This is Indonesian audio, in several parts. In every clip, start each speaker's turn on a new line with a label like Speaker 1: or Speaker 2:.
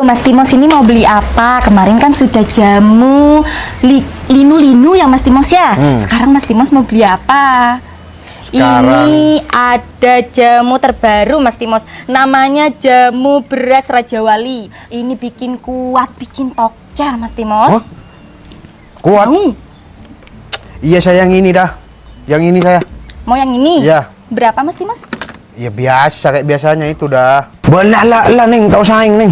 Speaker 1: Mas Timos ini mau beli apa? Kemarin kan sudah jamu linu-linu ya Mas Timos ya. Sekarang Mas Timos mau beli apa?
Speaker 2: Sekarang...
Speaker 1: Ini ada jamu terbaru Mas Timos. Namanya jamu beras Raja Wali. Ini bikin kuat, bikin tokcer Mas Timos.
Speaker 2: Oh? Kuat?
Speaker 1: Mau?
Speaker 2: Iya saya yang ini dah. Yang ini saya.
Speaker 1: Mau yang ini?
Speaker 2: Iya.
Speaker 1: Berapa Mas Timos?
Speaker 2: Ya biasa, kayak biasanya itu dah. Belah lah Neng, tahu saing Neng.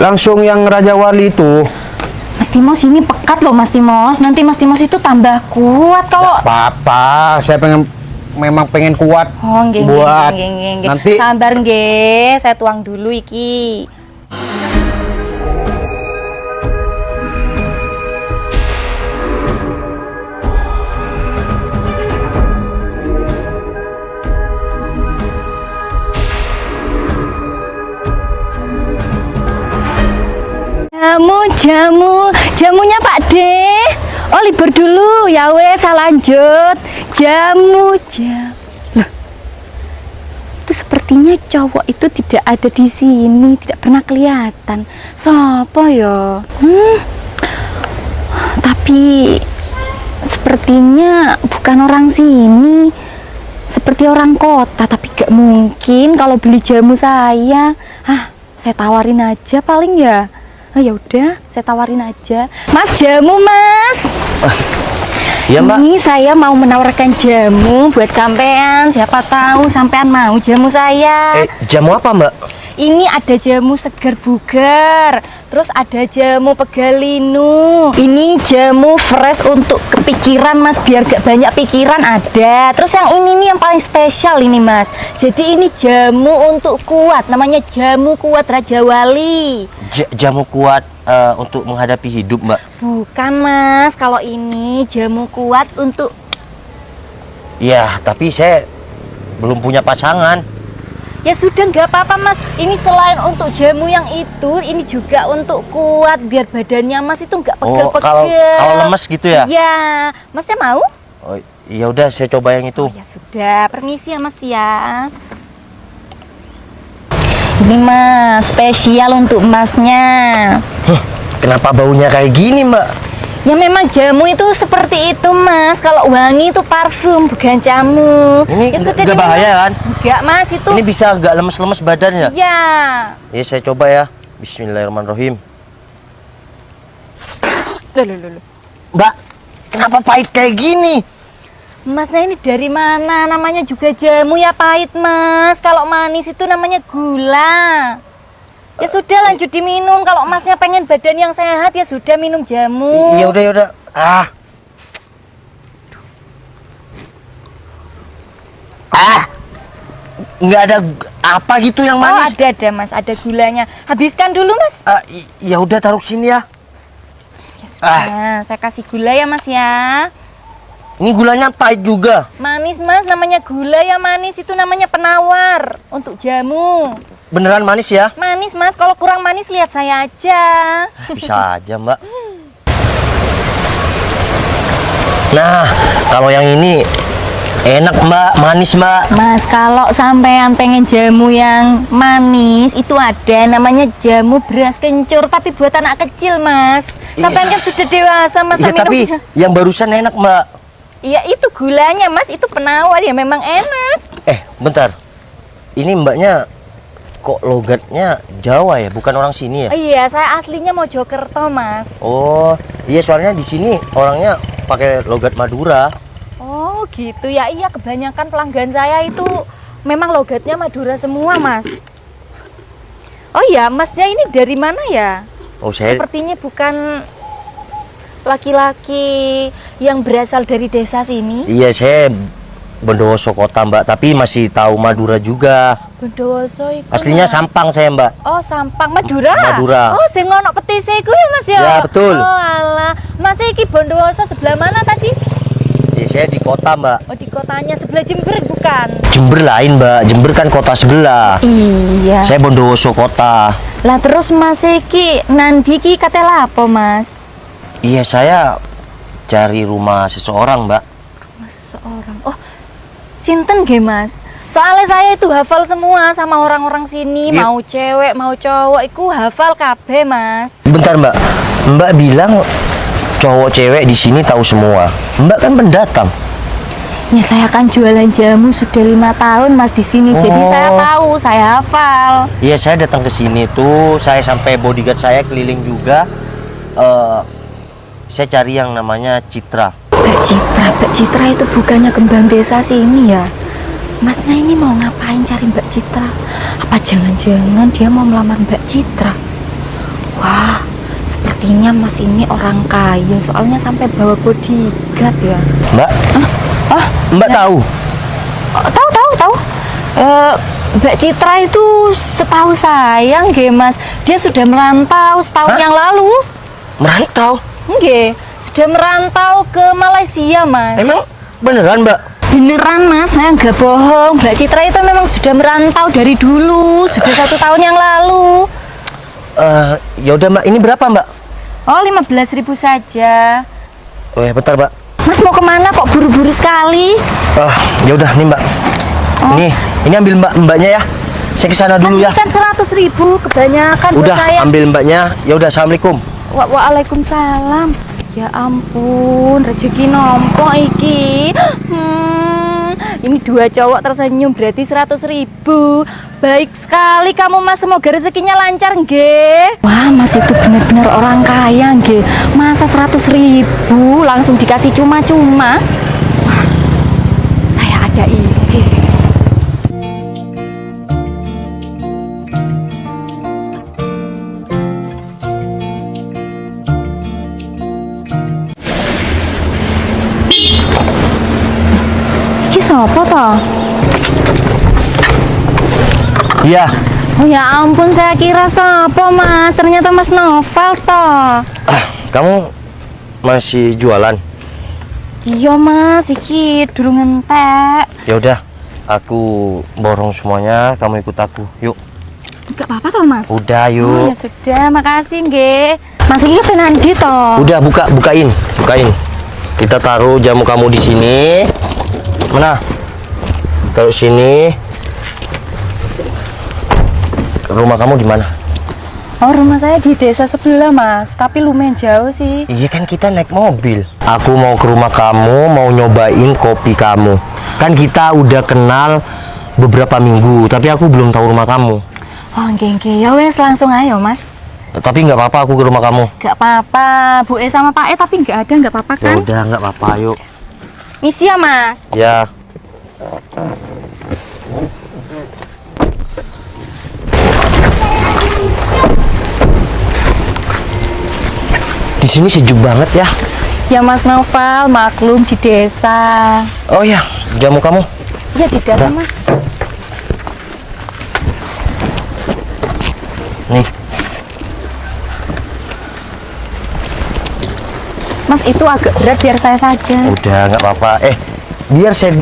Speaker 2: Langsung yang Raja Wali itu.
Speaker 1: Mas Timos ini pekat loh Mas Timos. Nanti Mas Timos itu tambah kuat kalau...
Speaker 2: Apa-apa, saya memang pengen kuat.
Speaker 1: Oh, nggih,
Speaker 2: buat
Speaker 1: nggih.
Speaker 2: nanti.
Speaker 1: Sabar nggih, saya tuang dulu iki. Jamunya Pak D. Oh, libur dulu ya wes, saya lanjut. Loh, itu sepertinya cowok itu tidak ada di sini, tidak pernah kelihatan. Siapa ya? Tapi sepertinya bukan orang sini, seperti orang kota. Tapi gak mungkin kalau beli jamu saya. Saya tawarin aja paling ya. Ya udah, saya tawarin aja. Mas, jamu Mas.
Speaker 2: Iya Mbak.
Speaker 1: Ini saya mau menawarkan jamu buat sampean. Siapa tahu sampean mau jamu saya.
Speaker 2: Jamu apa Mbak?
Speaker 1: Ini ada jamu segar bugar. Terus ada jamu pegalinu. Ini jamu fresh untuk kepikiran Mas, biar gak banyak pikiran ada. Terus yang ini nih yang paling spesial ini Mas. Jadi ini jamu untuk kuat. Namanya jamu kuat Raja Wali.
Speaker 3: Jamu kuat untuk menghadapi hidup Mbak?
Speaker 1: Bukan Mas, kalau ini jamu kuat untuk...
Speaker 3: Ya, tapi saya belum punya pasangan.
Speaker 1: Ya sudah, nggak apa-apa Mas. Ini selain untuk jamu yang itu, ini juga untuk kuat biar badannya Mas itu nggak pegel-pegel.
Speaker 3: Kalau lemes gitu ya?
Speaker 1: Iya, Masnya mau?
Speaker 3: Oh, ya udah saya coba yang itu.
Speaker 1: Ya sudah, permisi ya Mas ya. Ini Mas, spesial untuk Masnya.
Speaker 3: Kenapa baunya kayak gini Mbak?
Speaker 1: Ya memang jamu itu seperti itu Mas. Kalau wangi itu parfum, bukan jamu.
Speaker 3: Ini
Speaker 1: ya
Speaker 3: nggak bahaya kan?
Speaker 1: Enggak Mas, itu.
Speaker 3: Ini bisa nggak lemes-lemes badannya?
Speaker 1: Iya.
Speaker 3: Ya saya coba ya. Bismillahirrahmanirrahim.
Speaker 1: Loh.
Speaker 3: Mbak, kenapa pahit kayak gini?
Speaker 1: Masnya ini dari mana? Namanya juga jamu ya pahit Mas. Kalau manis itu namanya gula. Ya sudah, lanjut diminum. Kalau Masnya pengen badan yang sehat ya sudah minum jamu.
Speaker 3: Ya udah. Nggak ada apa gitu yang manis.
Speaker 1: Oh, ada Mas, ada gulanya. Habiskan dulu Mas.
Speaker 3: Ya udah, taruh sini ya.
Speaker 1: Ya sudah, saya kasih gula ya Mas ya.
Speaker 3: Ini gulanya pahit juga.
Speaker 1: Manis Mas, namanya gula ya manis. Itu namanya penawar untuk jamu.
Speaker 3: Beneran manis ya?
Speaker 1: Manis Mas, kalau kurang manis lihat saya aja.
Speaker 3: Bisa aja Mbak. Nah, kalau yang ini enak Mbak, manis Mbak.
Speaker 1: Mas, kalau sampean pengen jamu yang manis, itu ada namanya jamu beras kencur, tapi buat anak kecil Mas. Sampean kan sudah dewasa Mas.
Speaker 3: Iya, tapi yang barusan enak Mbak.
Speaker 1: Iya, itu gulanya Mas, itu penawar ya, memang enak.
Speaker 3: Bentar. Ini Mbaknya kok logatnya Jawa ya, bukan orang sini ya?
Speaker 1: Iya, saya aslinya Mojokerto Mas.
Speaker 3: Oh, iya soalnya di sini orangnya pakai logat Madura.
Speaker 1: Oh gitu ya, iya kebanyakan pelanggan saya itu memang logatnya Madura semua Mas. Oh ya, Masnya ini dari mana ya?
Speaker 3: Oh, saya
Speaker 1: sepertinya bukan laki-laki yang berasal dari desa sini.
Speaker 3: Iya, saya Bondowoso kota Mbak, tapi masih tahu Madura juga.
Speaker 1: Bondowoso itu
Speaker 3: aslinya Sampang saya Mbak.
Speaker 1: Oh, Sampang Madura.
Speaker 3: Madura.
Speaker 1: Oh, sing ono petise iku ya Mas ya?
Speaker 3: Ya betul.
Speaker 1: Oh alah, Mas iki Bondowoso sebelah mana tadi?
Speaker 3: Ya, saya di kota Mbak.
Speaker 1: Oh, di kotanya sebelah Jember bukan?
Speaker 3: Jember lain Mbak, Jember kan kota sebelah.
Speaker 1: Iya.
Speaker 3: Saya Bondowoso kota.
Speaker 1: Lah terus Mas iki nandi ki katela apa Mas?
Speaker 3: Iya, saya cari rumah seseorang Mbak.
Speaker 1: Rumah seseorang. Oh, sinten nggih Mas? Soalnya saya itu hafal semua sama orang-orang sini,
Speaker 3: Iya.
Speaker 1: mau cewek, mau cowok, itu hafal kabeh, Mas.
Speaker 3: Bentar Mbak, Mbak bilang cowok cewek di sini tahu semua. Mbak kan pendatang.
Speaker 1: Ya saya kan jualan jamu sudah 5 tahun Mas di sini, jadi
Speaker 3: Oh.
Speaker 1: saya tahu, saya hafal.
Speaker 3: Iya, saya datang ke sini tuh, saya sampai bodyguard saya keliling juga. Saya cari yang namanya Citra.
Speaker 1: Mbak Citra itu bukannya kembang desa sini ya? Masnya ini mau ngapain cari Mbak Citra? Apa jangan-jangan dia mau melamar Mbak Citra? Wah, sepertinya Mas ini orang kaya, soalnya sampai bawa bodyguard ya.
Speaker 3: Mbak,
Speaker 1: Oh,
Speaker 3: Mbak tahu?
Speaker 1: oh, tahu. Mbak Citra itu setahu saya, nggih Mas, dia sudah merantau setahun
Speaker 3: Hah?
Speaker 1: yang lalu.
Speaker 3: Merantau?
Speaker 1: Nggih, sudah merantau ke Malaysia, Mas.
Speaker 3: Emang beneran Mbak?
Speaker 1: Beneran Mas, saya nggak bohong. Mbak Citra itu memang sudah merantau dari dulu, sudah 1 tahun yang lalu.
Speaker 3: Ya udah Mbak, ini berapa Mbak?
Speaker 1: Oh, 15.000 saja.
Speaker 3: Oh ya, bentar Mbak.
Speaker 1: Mas mau kemana kok buru-buru sekali?
Speaker 3: Ya udah nih Mbak.
Speaker 1: Oh.
Speaker 3: Ini ambil mbaknya ya. Saya ke sana
Speaker 1: Mas
Speaker 3: dulu
Speaker 1: ini
Speaker 3: ya.
Speaker 1: kan 100.000, kebanyakan buat
Speaker 3: Udah,
Speaker 1: saya.
Speaker 3: ambil mbaknya. Ya udah, assalamualaikum.
Speaker 1: Waalaikumsalam. Ya ampun, rezeki nompok iki. Ini 2 cowok tersenyum berarti 100.000. Baik sekali kamu Mas, semoga rezekinya lancar nggih. Wah, Mas itu benar-benar orang kaya nggih. Masa 100.000 langsung dikasih cuma-cuma? Wah, saya ada ide. Iki sapa toh?
Speaker 3: Iya.
Speaker 1: Oh ya ampun, saya kira sapa Mas, ternyata Mas Novel toh.
Speaker 3: Kamu masih jualan?
Speaker 1: Iya Mas, iki durung entek.
Speaker 3: Ya udah, aku borong semuanya, kamu ikut aku. Yuk.
Speaker 1: Enggak apa-apa toh Mas?
Speaker 3: Udah,
Speaker 1: Oh
Speaker 3: yuk.
Speaker 1: ya sudah, makasih nggih. Mas iki penandi toh.
Speaker 3: Udah, bukain. Kita taruh jamu kamu di sini. Mana? Taruh sini. Rumah kamu di mana?
Speaker 1: Oh, rumah saya di desa sebelah Mas, tapi lumayan jauh sih.
Speaker 3: Iya kan kita naik mobil. Aku mau ke rumah kamu, mau nyobain kopi kamu. Kan kita udah kenal beberapa minggu, tapi aku belum tahu rumah kamu.
Speaker 1: Oh, nggih. Ya wes langsung ayo Mas.
Speaker 3: Tapi nggak apa-apa aku ke rumah kamu.
Speaker 1: Nggak apa-apa, Bu E sama Pak E tapi nggak ada, nggak apa-apa
Speaker 3: Ya
Speaker 1: kan?
Speaker 3: udah, nggak apa-apa, yuk.
Speaker 1: Misi ya Mas.
Speaker 3: Ya. Di sini sejuk banget ya.
Speaker 1: Ya Mas Novel, maklum di desa.
Speaker 3: Oh ya, jamu kamu.
Speaker 1: Ya di dalam Mas.
Speaker 3: Nih.
Speaker 1: Mas itu agak berat, biar saya saja.
Speaker 3: Udah, nggak apa-apa. Biar saya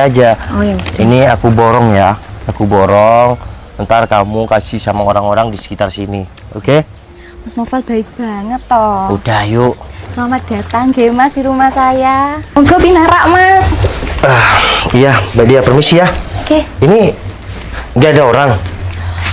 Speaker 3: aja.
Speaker 1: Oh ya udah.
Speaker 3: Ini aku borong ya. Aku borong. Ntar kamu kasih sama orang-orang di sekitar sini. Oke?
Speaker 1: Mas Novel baik banget toh.
Speaker 3: Udah, yuk.
Speaker 1: Selamat datang nggih Mas di rumah saya. Monggo pinarak Mas.
Speaker 3: Iya, Mbak Dia, permisi ya.
Speaker 1: Oke.
Speaker 3: Ini nggak ada orang.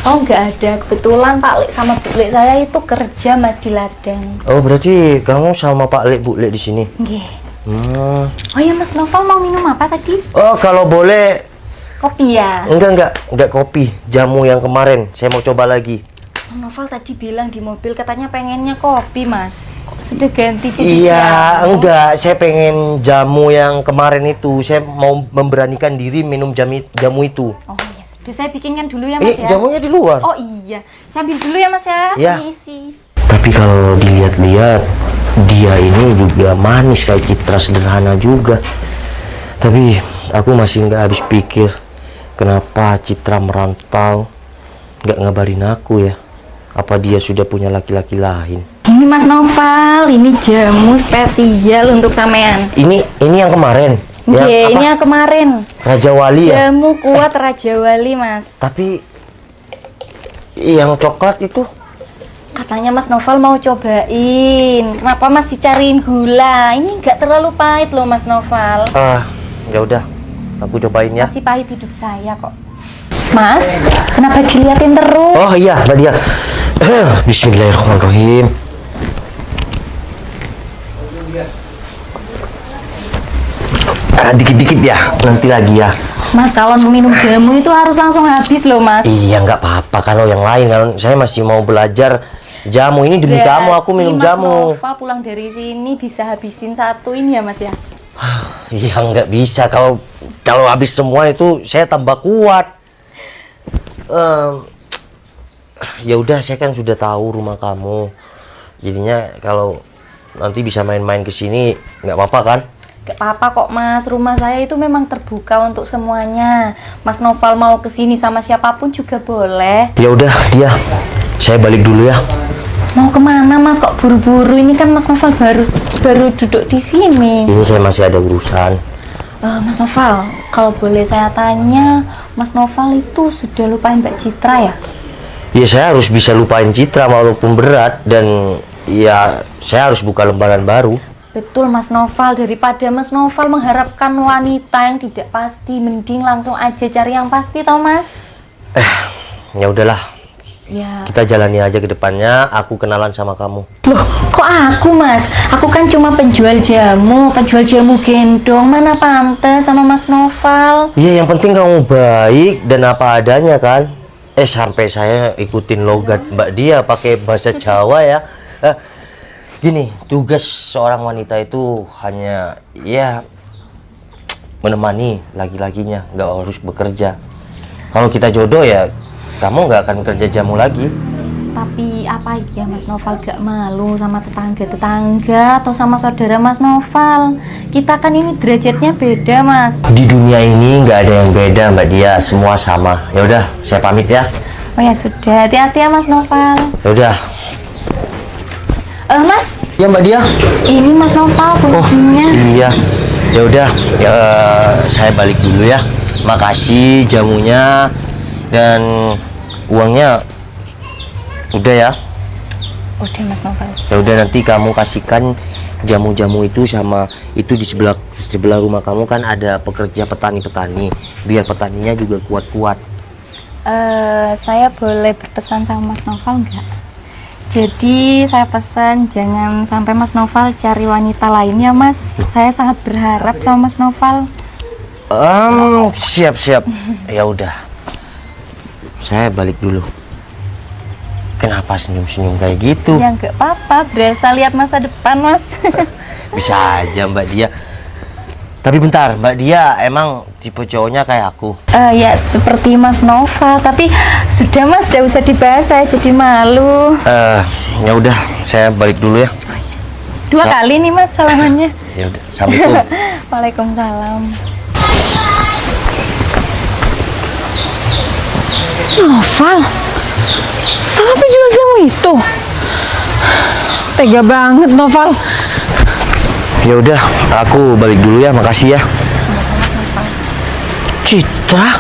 Speaker 1: Oh nggak ada, kebetulan Pak Lek sama Bu Lek saya itu kerja Mas di ladang.
Speaker 3: Oh, berarti kamu sama Pak Lek, Bu Lek di sini.
Speaker 1: Nggih.
Speaker 3: Hmm.
Speaker 1: Oh ya Mas Novel mau minum apa tadi?
Speaker 3: Oh, kalau boleh.
Speaker 1: Kopi ya.
Speaker 3: Enggak kopi. Jamu yang kemarin. Saya mau coba lagi.
Speaker 1: Mas Novel tadi bilang di mobil katanya pengennya kopi Mas. Kok sudah ganti jadi
Speaker 3: Iya,
Speaker 1: jamu?
Speaker 3: enggak. Saya pengen jamu yang kemarin itu. Saya mau memberanikan diri minum jamu itu.
Speaker 1: Oh ya sudah, saya bikinkan dulu ya Mas ya.
Speaker 3: Jamunya di luar.
Speaker 1: Oh iya, saya ambil dulu ya Mas ya.
Speaker 3: Iya.
Speaker 1: Permisi.
Speaker 3: Tapi kalau dilihat-lihat, dia ini juga manis kayak Citra, sederhana juga. Tapi aku masih nggak habis pikir kenapa Citra merantau nggak ngabarin aku ya. Apa dia sudah punya laki-laki lain?
Speaker 1: Ini Mas Novel, ini jamu spesial untuk sampean.
Speaker 3: Ini yang kemarin.
Speaker 1: Iya,
Speaker 3: apa?
Speaker 1: ini yang kemarin.
Speaker 3: Raja Wali ya.
Speaker 1: Jamu kuat Raja Wali Mas.
Speaker 3: Tapi yang coklat itu
Speaker 1: Katanya Mas Novel mau cobain. Kenapa masih cariin gula? Ini nggak terlalu pahit loh Mas Novel.
Speaker 3: ya udah. Aku cobain ya.
Speaker 1: Masih pahit hidup saya kok. Mas, kenapa diliatin terus?
Speaker 3: Oh iya, Mbak Dia. Bismillahirrahmanirrahim. Dikit-dikit ya, nanti lagi ya.
Speaker 1: Mas, kalau minum jamu itu harus langsung habis loh, Mas.
Speaker 3: Iya, nggak apa-apa kalau yang lain. Kalau saya masih mau belajar jamu ini demi kamu, aku minum
Speaker 1: Mas
Speaker 3: jamu.
Speaker 1: Noval pulang dari sini bisa habisin satu ini ya, Mas ya?
Speaker 3: Iya, nggak bisa. Kalau habis semua itu saya tambah kuat. Ya udah, saya kan sudah tahu rumah kamu. Jadinya kalau nanti bisa main-main ke sini, nggak apa-apa kan?
Speaker 1: Gak apa-apa kok, Mas. Rumah saya itu memang terbuka untuk semuanya. Mas Noval mau kesini sama siapapun juga boleh.
Speaker 3: Ya udah, Dia. Saya balik dulu ya.
Speaker 1: Mau kemana, Mas? Kok buru-buru? Ini kan Mas Noval baru duduk di sini.
Speaker 3: Ini saya masih ada urusan.
Speaker 1: Mas Noval, kalau boleh saya tanya, Mas Noval itu sudah lupain Mbak Citra ya?
Speaker 3: Ya saya harus bisa lupain Citra walaupun berat, dan ya saya harus buka lembaran baru.
Speaker 1: Betul, Mas Noval. Daripada Mas Noval mengharapkan wanita yang tidak pasti, mending langsung aja cari yang pasti, tau Mas?
Speaker 3: Ya udahlah,
Speaker 1: Ya.
Speaker 3: kita jalani aja ke depannya. Aku kenalan sama kamu.
Speaker 1: Loh, kok aku, Mas? Aku kan cuma penjual jamu gendong. Mana pantes sama Mas Noval?
Speaker 3: Iya, yang penting kamu baik dan apa adanya kan. Sampai saya ikutin logat Mbak Dia pakai bahasa Jawa ya. Gini, tugas seorang wanita itu hanya ya menemani laki-lakinya, nggak harus bekerja. Kalau kita jodoh ya kamu nggak akan kerja jamu lagi.
Speaker 1: Tapi apa iya Mas Noval gak malu sama tetangga-tetangga atau sama saudara Mas Noval? Kita kan ini derajatnya beda, Mas.
Speaker 3: Di dunia ini nggak ada yang beda Mbak Dia, semua sama. Ya udah, saya pamit ya.
Speaker 1: Oh ya sudah, hati-hati ya Mas Noval.
Speaker 3: Ya udah.
Speaker 1: Mas,
Speaker 3: Ya Mbak Dia.
Speaker 1: ini Mas Noval kuncinya.
Speaker 3: Iya. Ya udah, saya balik dulu ya. Makasih jamunya dan uangnya udah ya.
Speaker 1: Udah Mas Noval.
Speaker 3: Ya udah, nanti kamu kasihkan jamu-jamu itu sama itu di sebelah rumah kamu kan ada pekerja petani-petani. Biar petaninya juga kuat-kuat.
Speaker 1: Saya boleh berpesan sama Mas Noval nggak? Jadi saya pesan jangan sampai Mas Noval cari wanita lainnya, Mas. Saya sangat berharap sama Mas Noval.
Speaker 3: Siap. Ya udah. Saya balik dulu. Kenapa senyum-senyum kayak gitu?
Speaker 1: Ya nggak apa-apa, berasa lihat masa depan, Mas.
Speaker 3: Bisa aja Mbak Dia. Tapi bentar, Mbak Dia emang tipe cowoknya kayak aku?
Speaker 1: Ya seperti Mas Noval, tapi sudah Mas, tidak usah dibahas, saya jadi malu.
Speaker 3: Ya udah, saya balik dulu ya.
Speaker 1: Dua kali nih Mas salamannya.
Speaker 3: Ya udah, assalamualaikum.
Speaker 1: Waalaikumsalam.
Speaker 4: Noval, sama penjual jamu itu. Tega banget Noval.
Speaker 3: Ya udah, aku balik dulu ya, makasih ya. Citra?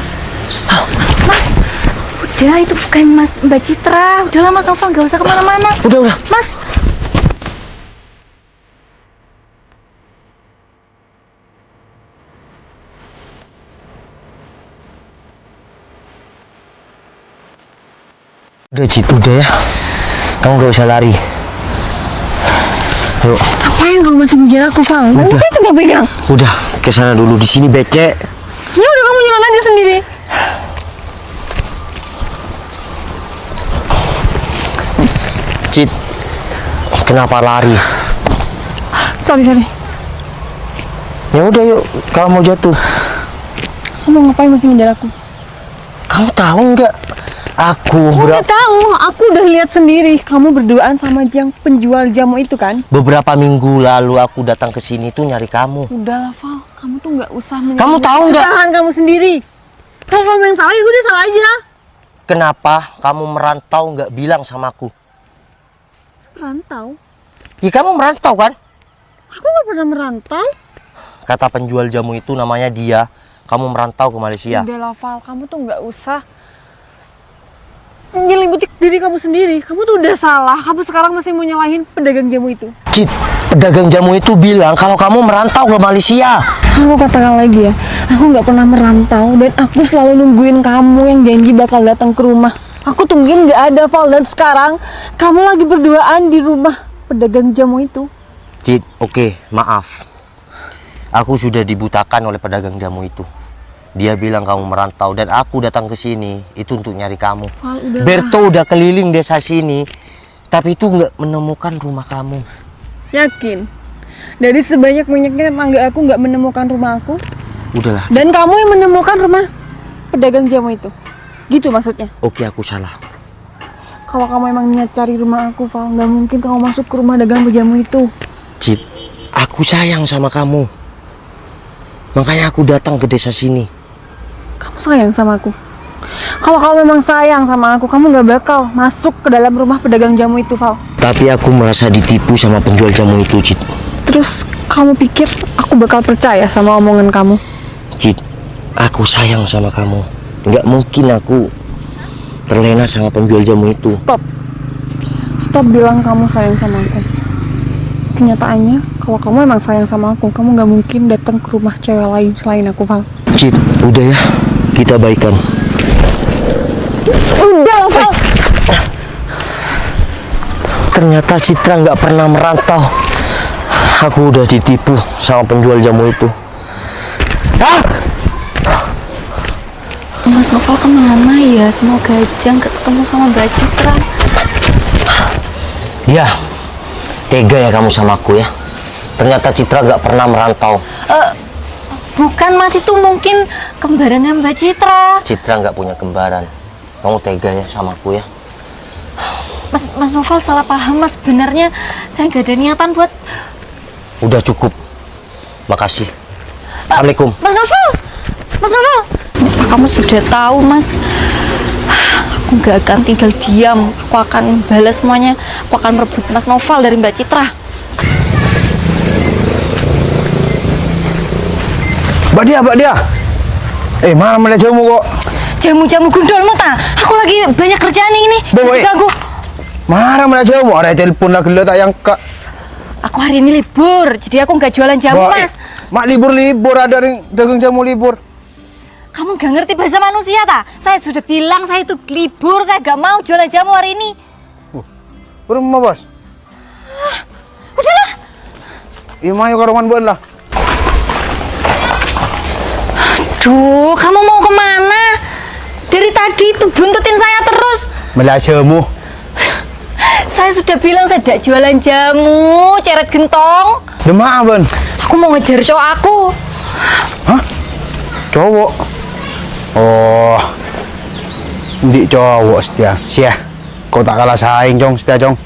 Speaker 1: Mas, udah itu bukan Mbak Citra. Udahlah Mas Noval, nggak usah kemana-mana.
Speaker 3: Udah.
Speaker 1: Mas.
Speaker 3: Udah Cit, udah ya. Kamu gak usah lari. Yuk.
Speaker 4: Ngapain kamu masih mengejar aku, Val? Nanti
Speaker 3: Udah.
Speaker 4: itu gak pegang.
Speaker 3: Udah, ke sana dulu, di sini becek.
Speaker 4: Ya udah kamu jalan aja sendiri.
Speaker 3: Cit, kenapa lari?
Speaker 4: Sorry.
Speaker 3: Ya udah yuk, kalau mau jatuh.
Speaker 4: Kamu ngapain masih mengejar aku?
Speaker 3: Kamu tahu nggak? Aku
Speaker 4: Udah tahu, aku udah lihat sendiri. Kamu berduaan sama yang penjual jamu itu kan?
Speaker 3: beberapa minggu lalu aku datang ke sini tuh nyari kamu.
Speaker 4: Udahlah, Val. Kamu tuh nggak usah
Speaker 3: Kamu tahu nggak?
Speaker 4: kesalahan kamu sendiri. Kalau kamu yang salah, ya udah salah aja.
Speaker 3: Kenapa kamu merantau nggak bilang sama aku?
Speaker 4: Merantau?
Speaker 3: Ya kamu merantau kan?
Speaker 4: Aku nggak pernah merantau.
Speaker 3: Kata penjual jamu itu namanya dia. Kamu merantau ke Malaysia.
Speaker 4: Udahlah, Val. Kamu tuh nggak usah. nyelimuti diri kamu sendiri. Kamu tuh udah salah. Kamu sekarang masih mau nyalahin pedagang jamu itu.
Speaker 3: Cit, pedagang jamu itu bilang kalau kamu merantau ke Malaysia.
Speaker 4: Aku katakan lagi ya, aku nggak pernah merantau dan aku selalu nungguin kamu yang janji bakal datang ke rumah. Aku tungguin nggak ada, Val, dan sekarang kamu lagi berduaan di rumah pedagang jamu itu.
Speaker 3: Cit, oke, maaf. Aku sudah dibutakan oleh pedagang jamu itu. Dia bilang kamu merantau dan aku datang ke sini itu untuk nyari kamu.
Speaker 4: Val, udahlah.
Speaker 3: Berto udah keliling desa sini, tapi itu nggak menemukan rumah kamu.
Speaker 4: Yakin? Dari sebanyak-banyaknya tetangga aku nggak menemukan rumah aku.
Speaker 3: Udahlah,
Speaker 4: Dan kamu yang menemukan rumah pedagang jamu itu. Gitu maksudnya.
Speaker 3: oke aku salah.
Speaker 4: Kalau kamu emang niat cari rumah aku, Val, nggak mungkin kamu masuk ke rumah dagang jamu itu.
Speaker 3: Cit, aku sayang sama kamu. Makanya aku datang ke desa sini.
Speaker 4: Kamu sayang sama aku. Kalau kamu memang sayang sama aku, kamu nggak bakal masuk ke dalam rumah pedagang jamu itu, Val.
Speaker 3: Tapi aku merasa ditipu sama penjual jamu itu, Cit.
Speaker 4: Terus kamu pikir aku bakal percaya sama omongan kamu?
Speaker 3: Cit, aku sayang sama kamu. Nggak mungkin aku terlena sama penjual jamu itu.
Speaker 4: Stop. Stop bilang kamu sayang sama aku. Kenyataannya, kalau kamu emang sayang sama aku, kamu nggak mungkin datang ke rumah cewek lain selain aku, Val.
Speaker 3: Cit, udah ya, kita baikan.
Speaker 4: Udah, Val.
Speaker 3: Ternyata Citra nggak pernah merantau. Aku udah ditipu sama penjual jamu itu. Ah!
Speaker 1: Mas Noval kemana ya? Semoga aja nggak ketemu sama Mbak Citra.
Speaker 3: Ya, tega ya kamu sama aku ya. Ternyata Citra nggak pernah merantau.
Speaker 1: Bukan Mas, itu mungkin kembarannya Mbak Citra.
Speaker 3: Citra nggak punya kembaran. Kamu tega ya sama aku ya.
Speaker 1: Mas Noval salah paham Mas. Sebenarnya saya nggak ada niatan buat.
Speaker 3: Udah cukup. Makasih. Assalamualaikum.
Speaker 1: Mas Noval, Mas Noval. Kamu sudah tahu Mas. Aku nggak akan tinggal diam. Aku akan balas semuanya. Aku akan merebut Mas Noval dari Mbak Citra.
Speaker 2: Mbak dia. Mana melihat jamu kok?
Speaker 1: Jamu-jamu gundolmu ta? Aku lagi banyak kerjaan ini.
Speaker 2: Boy.
Speaker 1: Aku.
Speaker 2: Mana melihat jamu? Ada telepon lagi lo tak yang kak.
Speaker 1: Aku hari ini libur, jadi aku nggak jualan jamu Mas.
Speaker 2: Mak libur ada nih dagang jamu libur.
Speaker 1: Kamu nggak ngerti bahasa manusia ta? Saya sudah bilang saya itu libur, saya nggak mau jualan jamu hari ini.
Speaker 2: Rumah bos.
Speaker 1: Udahlah.
Speaker 2: Iya mayo ke rumah lah.
Speaker 1: Duh, kamu mau kemana? Dari tadi itu buntutin saya terus.
Speaker 2: Melihat jamu.
Speaker 1: Saya sudah bilang saya tidak jualan jamu, ceret gentong.
Speaker 2: Demam ben.
Speaker 1: Aku mau ngejar cowok aku.
Speaker 2: Hah? Cowok. Oh. Di cowok setia. Sia. Kau tak kalah saing, Cong, setia, Cong.